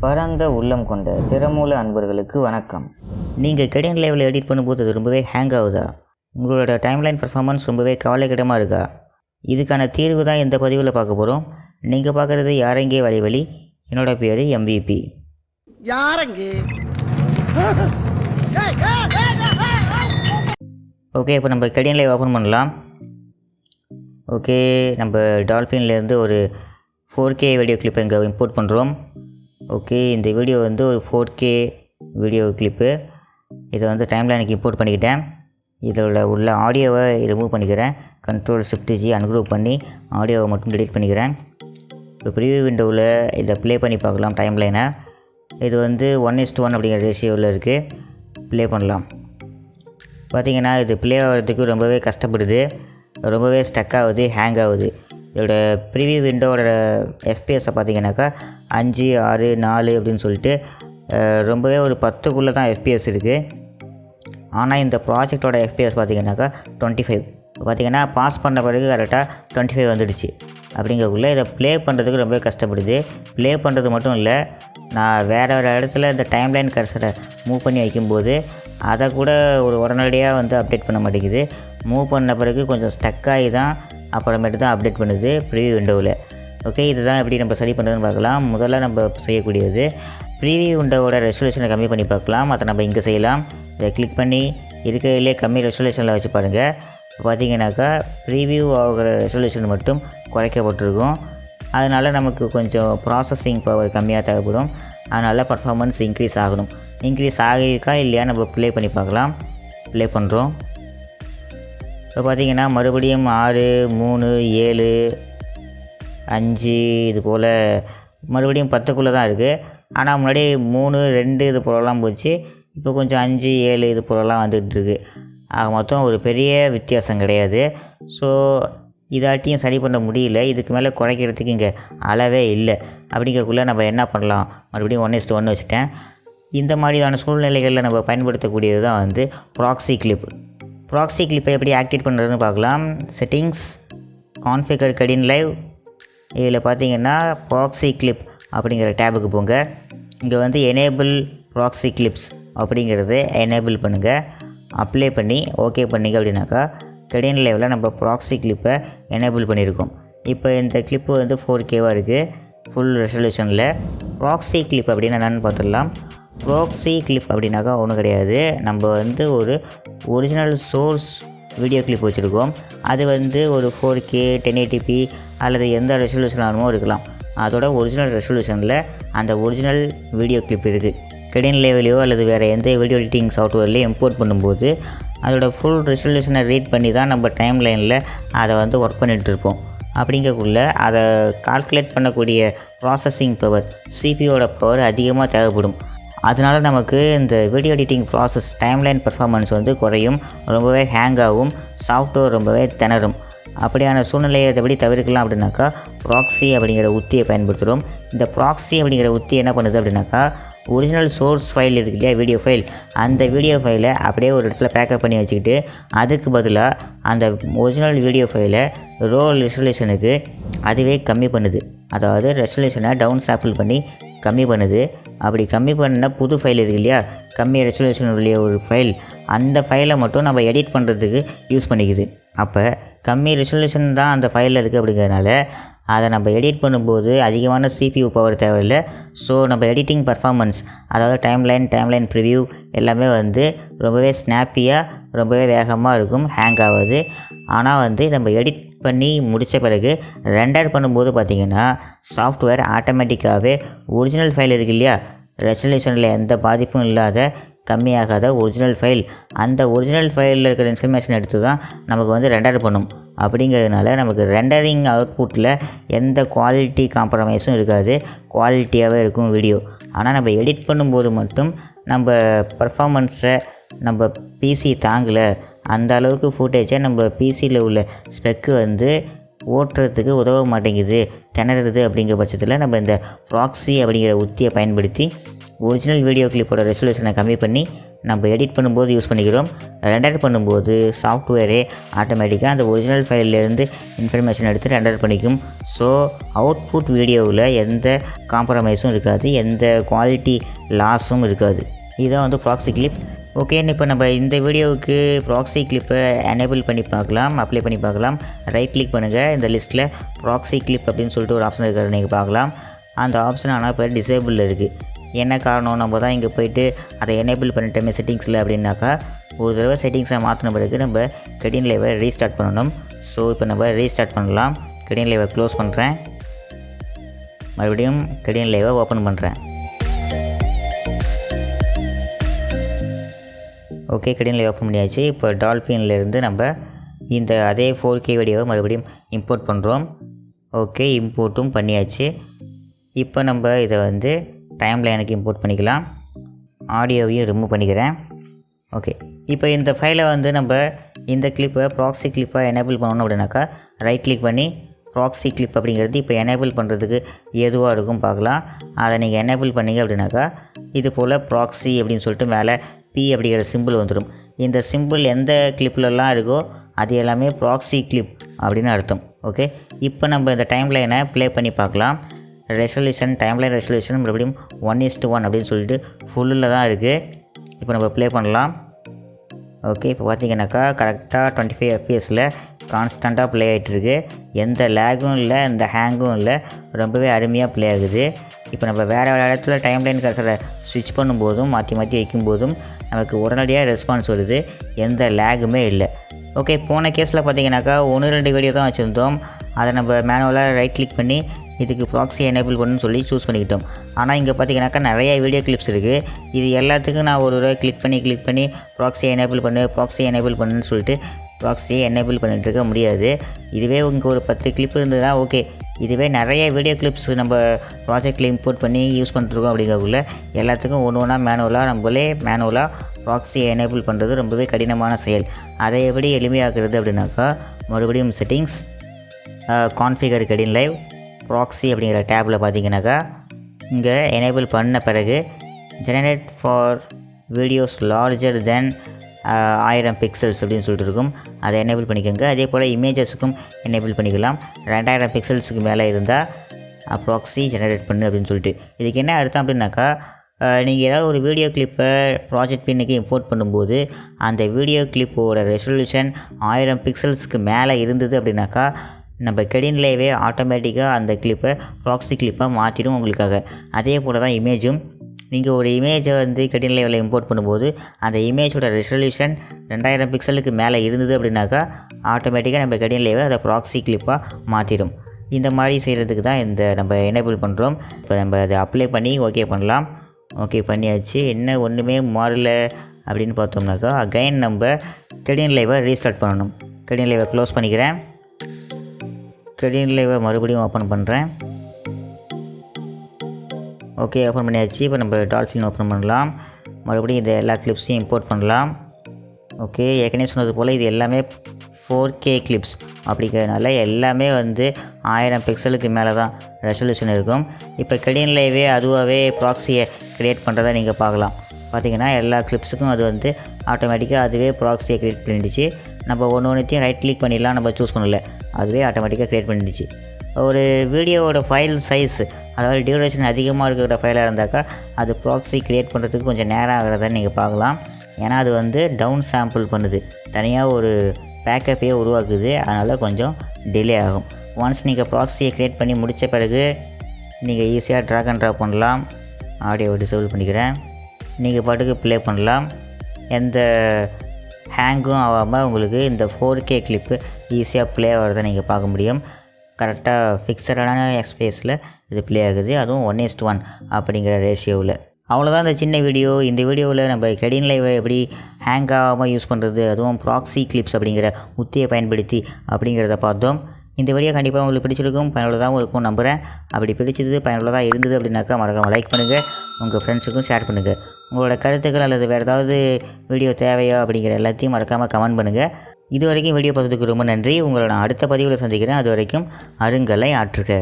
பரந்த உள்ளம் கொண்ட திறமூல அன்பர்களுக்கு வணக்கம். நீங்கள் Kdenliveல எடிட் பண்ணும்போது அது ரொம்பவே ஹேங் ஆகுதா? உங்களோட டைம்லைன் பர்ஃபார்மன்ஸ் ரொம்பவே கவலைக்கிடமாக இருக்கா? இதுக்கான தீர்வு தான் இந்த பதிவில் பார்க்க போகிறோம். நீங்கள் பார்க்குறது யாரெங்கே வழி. என்னோட பேர் MVP. ஓகே, இப்போ நம்ம Kdenlive ஓப்பன் பண்ணலாம். ஓகே, நம்ம டால்ஃபின்லேருந்து ஒரு 4K வீடியோ கிளிப்பை இங்கே இம்போர்ட் பண்ணுறோம். ஓகே, இந்த வீடியோ வந்து ஒரு 4K வீடியோ கிளிப்பு. இதை வந்து டைம்லைனுக்கு இம்போர்ட் பண்ணிக்கிட்டேன். இதில் உள்ள ஆடியோவை ரிமூவ் பண்ணிக்கிறேன். Ctrl+Shift+G அன்குரூப் பண்ணி ஆடியோவை மட்டும் டெலிட் பண்ணிக்கிறேன். இப்போ ப்ரிவியூ விண்டோவில் இதை ப்ளே பண்ணி பார்க்கலாம். டைம்லைனை இது வந்து 1:1 அப்படிங்கிற ரேஷியோவில் இருக்குது. ப்ளே பண்ணலாம். பார்த்திங்கன்னா இது ப்ளே ஆகிறதுக்கு ரொம்பவே கஷ்டப்படுது, ரொம்பவே ஸ்டக் ஆகுது, ஹேங் ஆகுது. இதோட ப்ரிவியூ விண்டோட எஃபிஎஸை பார்த்திங்கனாக்கா 5, 6, 4 அப்படின்னு சொல்லிட்டு ரொம்பவே ஒரு 10க்குள்ளே தான் எஃபிஎஸ் இருக்குது. ஆனால் இந்த ப்ராஜெக்டோட எஃபிஎஸ் பார்த்திங்கனாக்கா 25. பார்த்திங்கன்னா பாஸ் பண்ண பிறகு கரெக்டாக 25 வந்துடுச்சு. அப்படிங்கக்குள்ளே இதை ப்ளே பண்ணுறதுக்கு ரொம்பவே கஷ்டப்படுது. ப்ளே பண்ணுறது மட்டும் இல்லை, நான் வேறு இடத்துல இந்த டைம்லைன் கர்சரை மூவ் பண்ணி வைக்கும்போது அதை கூட உடனடியாக வந்து அப்டேட் பண்ண மாட்டேங்குது. மூவ் பண்ண பிறகு கொஞ்சம் ஸ்டக்காகி தான் அப்புறமேட்டு தான் அப்டேட் பண்ணுது ப்ரிவியூ விண்டோவில். ஓகே, இதுதான் எப்படி நம்ம சரி பண்ணுறதுன்னு பார்க்கலாம். முதல்ல நம்ம செய்யக்கூடியது ப்ரிவியூ விண்டோவோட ரெசல்யூஷனை கம்மி பண்ணி பார்க்கலாம். அதை நம்ம இங்கே செய்யலாம். இதை கிளிக் பண்ணி இருக்கிறதுலே கம்மி ரெசல்யூஷனில் வச்சு பாருங்கள். பார்த்திங்கனாக்கா ப்ரிவியூ ஆகிற ரெசல்யூஷன் மட்டும் குறைக்கப்பட்டிருக்கும். அதனால் நமக்கு கொஞ்சம் ப்ராசஸிங் பவர் கம்மியாக தேவைப்படும். அதனால் பர்ஃபார்மன்ஸ் இன்க்ரீஸ் ஆகணும். இன்க்ரீஸ் ஆகியிருக்கா இல்லையா நம்ம ப்ளே பண்ணி பார்க்கலாம். ப்ளே பண்ணுறோம். இப்போ பார்த்திங்கன்னா மறுபடியும் 6, 3, 7, 5 இது போல் மறுபடியும் 10க்குள்ளே தான் இருக்குது. ஆனால் முன்னாடி 3, 2 இது போலலாம் போச்சு. இப்போ கொஞ்சம் 5, 7 இது போலலாம் வந்துகிட்ருக்கு. ஆக மொத்தம் ஒரு பெரிய வித்தியாசம் கிடையாது. ஸோ இதாட்டியும் சரி பண்ண முடியல. இதுக்கு மேலே குறைக்கிறதுக்கு இங்கே அளவே இல்லை. அப்படிங்கக்குள்ளே நம்ம என்ன பண்ணலாம், மறுபடியும் 1:1 வச்சுட்டேன். இந்த மாதிரியான சூழ்நிலைகளில் நம்ம பயன்படுத்தக்கூடியது தான் வந்து ப்ராக்ஸி கிளிப். ப்ராக்ஸி கிளிப்பை எப்படி ஆக்டிவேட் பண்ணுறதுன்னு பார்க்கலாம். Settings, configure Kdenlive. இதில் பார்த்தீங்கன்னா ப்ராக்ஸி கிளிப் அப்படிங்கிற டேபுக்கு போங்க. இங்கே வந்து எனேபிள் ப்ராக்ஸி கிளிப்ஸ் அப்படிங்கிறது எனேபிள் பண்ணுங்கள். அப்ளை பண்ணி ஓகே பண்ணிங்க அப்படின்னாக்கா Kdenliveல நம்ம ப்ராக்ஸி கிளிப்பை எனேபிள் பண்ணியிருக்கோம். இப்போ இந்த கிளிப்பு வந்து 4Kவாக இருக்குது, ஃபுல் ரெசல்யூஷனில். ப்ராக்ஸி கிளிப் அப்படின்னு என்னென்னு பார்த்துடலாம். ப்ராக்ஸி கிளிப் அப்படின்னாக்கா ஒன்றும் கிடையாது. நம்ம வந்து ஒரு ஒரிஜினல் சோர்ஸ் வீடியோ கிளிப் வச்சுருக்கோம். அது வந்து ஒரு 4K 1080p அல்லது எந்த ரெசல்யூஷனாலுமோ இருக்கலாம். அதோட ஒரிஜினல் ரெசல்யூஷனில் அந்த ஒரிஜினல் வீடியோ கிளிப் இருக்குது. Kdenliveலையோ அல்லது வேறு எந்த வீடியோ எடிட்டிங் சாஃப்ட்வேர்லேயும் இம்போர்ட் பண்ணும்போது அதோட ஃபுல் ரெசல்யூஷனை ரீட் பண்ணி தான் நம்ம டைம்லைனில் அதை வந்து ஒர்க் பண்ணிகிட்டு இருப்போம். அப்படிங்கக்குள்ளே அதை கால்குலேட் பண்ணக்கூடிய ப்ராசஸிங் பவர், சிபியோட பவர் அதிகமாக தேவைப்படும். அதனால் நமக்கு இந்த video editing process timeline performance வந்து குறையும், ரொம்பவே ஹேங் ஆகும், சாஃப்ட்வேர் ரொம்பவே திணறும். அப்படியான சூழ்நிலையை எப்படி தவிர்க்கலாம் அப்படின்னாக்கா ப்ராக்ஸி அப்படிங்கிற உத்தியை பயன்படுத்துகிறோம். இந்த ப்ராக்ஸி அப்படிங்கிற உத்தி என்ன பண்ணுது அப்படின்னாக்கா ஒரிஜினல் சோர்ஸ் ஃபைல் இருக்கு இல்லையா, வீடியோ ஃபைல், அந்த வீடியோ ஃபைலை அப்படியே ஒரு இடத்துல பேக்கப் பண்ணி வச்சுக்கிட்டு அதுக்கு பதிலாக அந்த ஒரிஜினல் வீடியோ ஃபைலை ரோ ரெசல்யூஷனுக்கு அதுவே கம்மி பண்ணுது. அதாவது ரெசல்யூஷனை டவுன் சாம்பிள் பண்ணி கம்மி பண்ணுது. அப்படி கம்மி பண்ண புது ஃபைல் இருக்குது இல்லையா, கம்மி ரெசல்யூஷன் உள்ள ஒரு ஃபைல், அந்த ஃபைலை மட்டும் நம்ம எடிட் பண்ணுறதுக்கு யூஸ் பண்ணிக்குது. அப்போ கம்மி ரெசல்யூஷன் தான் அந்த ஃபைலில் இருக்குது. அப்படிங்கிறதுனால அதை நம்ம எடிட் பண்ணும்போது அதிகமான CPU பவர் தேவையில்லை. ஸோ நம்ம எடிட்டிங் பர்ஃபார்மன்ஸ், அதாவது டைம்லைன் ப்ரிவியூ எல்லாமே வந்து ரொம்பவே ஸ்னாப்பியாக, ரொம்பவே வேகமாக இருக்கும், ஹேங் ஆகாது. ஆனால் வந்து நம்ம எடிட் பண்ணி முடித்த பிறகு ரெண்டர் பண்ணும்போது பார்த்திங்கன்னா சாஃப்ட்வேர் ஆட்டோமேட்டிக்காகவே ஒரிஜினல் ஃபைல் இருக்குது இல்லையா, ரெசல்யூஷனில் எந்த பாதிப்பும் இல்லாத கம்மியாகாத ஒரிஜினல் ஃபைல், அந்த ஒரிஜினல் ஃபைலில் இருக்கிற இன்ஃபர்மேஷன் எடுத்து தான் நமக்கு வந்து ரெண்டர் பண்ணும். அப்படிங்கிறதுனால நமக்கு ரெண்டரிங் அவுட்புட்டில் எந்த குவாலிட்டி காம்ப்ரமைஸும் இருக்காது, குவாலிட்டியாகவே இருக்கும் வீடியோ. ஆனால் நம்ம எடிட் பண்ணும்போது மட்டும் நம்ம பர்ஃபார்மன்ஸை நம்ம பிசி தாங்கலை, அந்த அளவுக்கு ஃபுட்டேஜை நம்ம பிசியில் உள்ள ஸ்பெக்கு வந்து ஓட்டுறதுக்கு உதவ மாட்டேங்குது, திணறுது. அப்படிங்கிற பட்சத்தில் நம்ம இந்த ப்ராக்ஸி அப்படிங்கிற உத்தியை பயன்படுத்தி ஒரிஜினல் வீடியோ கிளிப்போட ரெசல்யூஷனை கம்மி பண்ணி நம்ம எடிட் பண்ணும்போது யூஸ் பண்ணிக்கிறோம். ரெண்டர் பண்ணும்போது சாஃப்ட்வேரே ஆட்டோமேட்டிக்காக அந்த ஒரிஜினல் ஃபைல்லேருந்து இன்ஃபர்மேஷன் எடுத்து ரெண்டர் பண்ணிக்கும். ஸோ அவுட்புட் வீடியோவில் எந்த காம்ப்ரமைஸும் இருக்காது, எந்த குவாலிட்டி லாஸும் இருக்காது. இதுதான் வந்து ப்ராக்ஸி கிளிப். ஓகே, இப்போ நம்ம இந்த வீடியோவுக்கு ப்ராக்ஸி கிளிப்பை எனேபிள் பண்ணி பார்க்கலாம், அப்ளை பண்ணி பார்க்கலாம். ரைட் கிளிக் பண்ணுங்கள். இந்த லிஸ்ட்டில் ப்ராக்ஸி கிளிப் அப்படின்னு சொல்லிட்டு ஒரு ஆப்ஷன் இருக்கிறத நீங்கள் பார்க்கலாம். அந்த ஆப்ஷன் ஆனால் இப்போ டிசேபிள் இருக்குது. என்ன காரணம், நம்ம தான் இங்கே போய்ட்டு அதை எனேபிள் பண்ணிட்டோமே செட்டிங்ஸில் அப்படின்னாக்கா, ஒரு தடவை செட்டிங்ஸை மாற்றின பிறகு நம்ம Kdenlive ரீஸ்டார்ட் பண்ணணும். ஸோ இப்போ நம்ம ரீஸ்டார்ட் பண்ணலாம். Kdenlive க்ளோஸ் பண்ணுறேன். மறுபடியும் Kdenlive ஓப்பன் பண்ணுறேன். ஓகே, Kdenlive ஓப்பன் பண்ணியாச்சு. இப்போ டால்ஃபின்லேருந்து நம்ம இந்த அதே 4K வீடியோவை மறுபடியும் இம்போர்ட் பண்ணுறோம். ஓகே, இம்போர்ட்டும் பண்ணியாச்சு. இப்போ நம்ம இதை வந்து டைம் லைனுக்கு இம்போர்ட் பண்ணிக்கலாம். ஆடியோவையும் ரிமூவ் பண்ணிக்கிறேன். ஓகே, இப்போ இந்த ஃபைலை வந்து நம்ம இந்த கிளிப்பை ப்ராக்ஸி கிளிப்பாக எனேபிள் பண்ணணும் அப்படின்னாக்கா ரைட் கிளிக் பண்ணி ப்ராக்ஸி கிளிப் அப்படிங்கிறது இப்போ எனேபிள் பண்ணுறதுக்கு எதுவாக இருக்கும் பார்க்கலாம். அதை நீங்கள் எனேபிள் பண்ணிங்க அப்படின்னாக்கா இது போல் ப்ராக்ஸி அப்படின்னு சொல்லிட்டு மேலே P அப்படிங்கிற சிம்பிள் வந்துடும். இந்த சிம்பிள் எந்த கிளிப்லலாம் இருக்கோ அது எல்லாமே ப்ராக்ஸி கிளிப் அப்படின்னு அர்த்தம். ஓகே, இப்போ நம்ம இந்த டைம் லைனை ப்ளே பண்ணி பார்க்கலாம். ரெசல்யூஷன் டைம்லைன் ரெசல்யூஷன் மறுபடியும் 1:1 அப்படின்னு சொல்லிட்டு ஃபுல்லில் தான் இருக்குது. இப்போ நம்ம ப்ளே பண்ணலாம். ஓகே, இப்போ பார்த்தீங்கன்னாக்கா கரெக்டாக 25 FPS கான்ஸ்டண்ட்டாக ப்ளே ஆகிட்டுருக்கு. எந்த லேகும் இல்லை, எந்த ஹேங்கும் இல்லை, ரொம்பவே அருமையாக ப்ளே ஆகுது. இப்போ நம்ம வேறு இடத்துல டைம்லைன் கர்சரை ஸ்விட்ச் பண்ணும்போதும் மாற்றி வைக்கும்போதும் நமக்கு உடனடியாக ரெஸ்பான்ஸ் வருது, எந்த லேகுமே இல்லை. ஓகே, போன கேஸில் பார்த்தீங்கன்னாக்கா 1-2 வீடியோ தான் வச்சுருந்தோம். அதை நம்ம மேனுவலாக ரைட் கிளிக் பண்ணி இதுக்கு ப்ராக்ஸி எனேபிள் பண்ணுன்னு சொல்லி சூஸ் பண்ணிக்கிட்டோம். ஆனால் இங்கே பார்த்தீங்கன்னாக்கா நிறைய வீடியோ கிளிப்ஸ் இருக்குது. இது எல்லாத்துக்கும் நான் ஒரு தடவை கிளிக் பண்ணி ப்ராக்ஸி எனேபிள் பண்ணுன்னு சொல்லிட்டு ப்ராக்ஸியை எனேபிள் பண்ணிகிட்டு இருக்க முடியாது. இதுவே இங்கே ஒரு 10 கிளிப் இருந்ததுன்னா ஓகே. இதுவே நிறைய வீடியோ கிளிப்ஸ் நம்ம ப்ராஜெக்டில் இம்போர்ட் பண்ணி யூஸ் பண்ணிட்டுருக்கோம். அப்படிங்கிறதுக்குள்ள எல்லாத்துக்கும் ஒன்றா மேனுவலாக ப்ராக்ஸியை எனேபிள் பண்ணுறது ரொம்பவே கடினமான செயல். அதை எப்படி எளிமையாக்குறது அப்படின்னாக்கா மறுபடியும் செட்டிங்ஸ், கான்ஃபிகர் Kdenlive, ப்ராக்ஸி அப்படிங்கிற டேப்பில் பார்த்தீங்கன்னாக்கா இங்கே எனேபிள் பண்ண பிறகு generate for videos larger than 1000 pixels அப்படின்னு சொல்லிட்டு இருக்கும். அதை எனேபிள் பண்ணிக்கோங்க. அதே போல் இமேஜஸுக்கும் எனேபிள் பண்ணிக்கலாம். 2000 பிக்சல்ஸுக்கு மேலே இருந்தால் ப்ராக்ஸி ஜெனரேட் பண்ணு அப்படின்னு சொல்லிட்டு. இதுக்கு என்ன அர்த்தம் அப்படின்னாக்கா, நீங்கள் ஏதாவது ஒரு வீடியோ கிளிப்பை ப்ராஜெக்ட் பின்னுக்கு இம்போர்ட் பண்ணும்போது அந்த வீடியோ கிளிப்போட ரெசல்யூஷன் 1000 பிக்சல்ஸுக்கு மேலே இருந்தது அப்படின்னாக்கா நம்ம Kdenlive ஆட்டோமேட்டிக்காக அந்த கிளிப்பை ப்ராக்ஸி கிளிப்பாக மாற்றிடும் உங்களுக்காக. அதே போல் தான் இமேஜும். நீங்கள் ஒரு இமேஜை வந்து Kdenlive இம்போர்ட் பண்ணும்போது அந்த இமேஜோட ரெசல்யூஷன் 2000 பிக்சலுக்கு மேலே இருந்தது அப்படின்னாக்கா ஆட்டோமேட்டிக்காக நம்ம Kdenlive அதை ப்ராக்ஸி கிளிப்பாக மாற்றிடும். இந்த மாதிரி செய்கிறதுக்கு தான் இந்த நம்ம எனேபிள் பண்ணுறோம். இப்போ நம்ம அதை அப்ளை பண்ணி ஓகே பண்ணலாம். ஓகே பண்ணியாச்சு. என்ன ஒன்றுமே மாறல அப்படின்னு பார்த்தோம்னாக்கா அகைன் நம்ம Kdenlive ரீஸ்டார்ட் பண்ணணும். Kdenlive க்ளோஸ் பண்ணிக்கிறேன். Kdenlive மறுபடியும் ஓப்பன் பண்ணுறேன். ஓகே, ஓப்பன் பண்ணியாச்சு. இப்போ நம்ம டால்ஃபின் ஓப்பன் பண்ணலாம். மறுபடியும் இந்த எல்லா கிளிப்ஸையும் இம்போர்ட் பண்ணலாம். ஓகே, ஏற்கனவே சொன்னது போல் இது எல்லாமே 4K கிளிப்ஸ் அப்படிங்கிறதுனால எல்லாமே வந்து 1000 பிக்சலுக்கு மேலே தான் ரெசல்யூஷன் இருக்கும். இப்போ Kdenlive அதுவாகவே ப்ராக்ஸியை க்ரியேட் பண்ணுறதை நீங்கள் பார்க்கலாம். பார்த்திங்கன்னா எல்லா கிளிப்ஸுக்கும் அது வந்து ஆட்டோமேட்டிக்காக அதுவே ப்ராக்ஸியை க்ரியேட் பண்ணிடுச்சு. நம்ம ஒன்றுத்தையும் ரைட் கிளிக் பண்ணிடலாம், நம்ம சூஸ் பண்ணல, அதுவே ஆட்டோமேட்டிக்காக க்ரியேட் பண்ணிடுச்சு. ஒரு வீடியோவோட ஃபைல் சைஸ், அதாவது டியூரேஷன் அதிகமாக இருக்கிற ஃபைலாக இருந்தாக்கா அது ப்ராக்ஸி க்ரியேட் பண்ணுறதுக்கு கொஞ்சம் நேரம் ஆகிறத நீங்கள் பார்க்கலாம். ஏன்னா அது வந்து டவுன் சாம்பிள் பண்ணுது, தனியாக ஒரு பேக்கப்பையே உருவாக்குது, அதனால் கொஞ்சம் டிலே ஆகும். ஒன்ஸ் நீங்கள் ப்ராக்ஸியை க்ரியேட் பண்ணி முடித்த பிறகு நீங்கள் ஈஸியாக ட்ராக் அண்ட் ட்ராப் பண்ணலாம். ஆடியோவை டிசேபிள் பண்ணிக்கிறேன். நீங்கள் பாட்டுக்கு ப்ளே பண்ணலாம். எந்த ஹேங்கும் ஆகாமல் உங்களுக்கு இந்த 4K கிளிப்பு ஈஸியாக ப்ளே ஆகிறத நீங்கள் பார்க்க முடியும். கரெக்டாக ஃபிக்ஸடான ஸ்பேஸில் இது ப்ளே ஆகுது, அதுவும் 1:1 அப்படிங்கிற ரேஷியோவில். அவ்வளோதான் இந்த சின்ன வீடியோ. இந்த வீடியோவில் நம்ம Kdenlive எப்படி ஹேங் ஆகாமல் யூஸ் பண்ணுறது, அதுவும் ப்ராக்ஸி கிளிப்ஸ் அப்படிங்கிற உத்தியை பயன்படுத்தி அப்படிங்கிறத பார்த்தோம். இந்த வீடியோ கண்டிப்பாக உங்களுக்கு பிடிச்சிருக்கும், பயனுள்ளதாகவும் இருக்கும் நம்புகிறேன். அப்படி பிடிச்சது பயனுள்ளதாக இருந்தது அப்படின்னாக்கா மறக்காமல் லைக் பண்ணுங்கள், உங்கள் ஃப்ரெண்ட்ஸுக்கும் ஷேர் பண்ணுங்கள். உங்களோட கருத்துக்கள் அல்லது வேறு ஏதாவது வீடியோ தேவையா அப்படிங்கிற எல்லாத்தையும் மறக்காமல் கமெண்ட் பண்ணுங்கள். இது வரைக்கும் வீடியோ பார்த்ததுக்கு ரொம்ப நன்றி. உங்களை நான் அடுத்த பதிவில் சந்திக்கிறேன். அது வரைக்கும் அருங்கலை ஆற்றுக.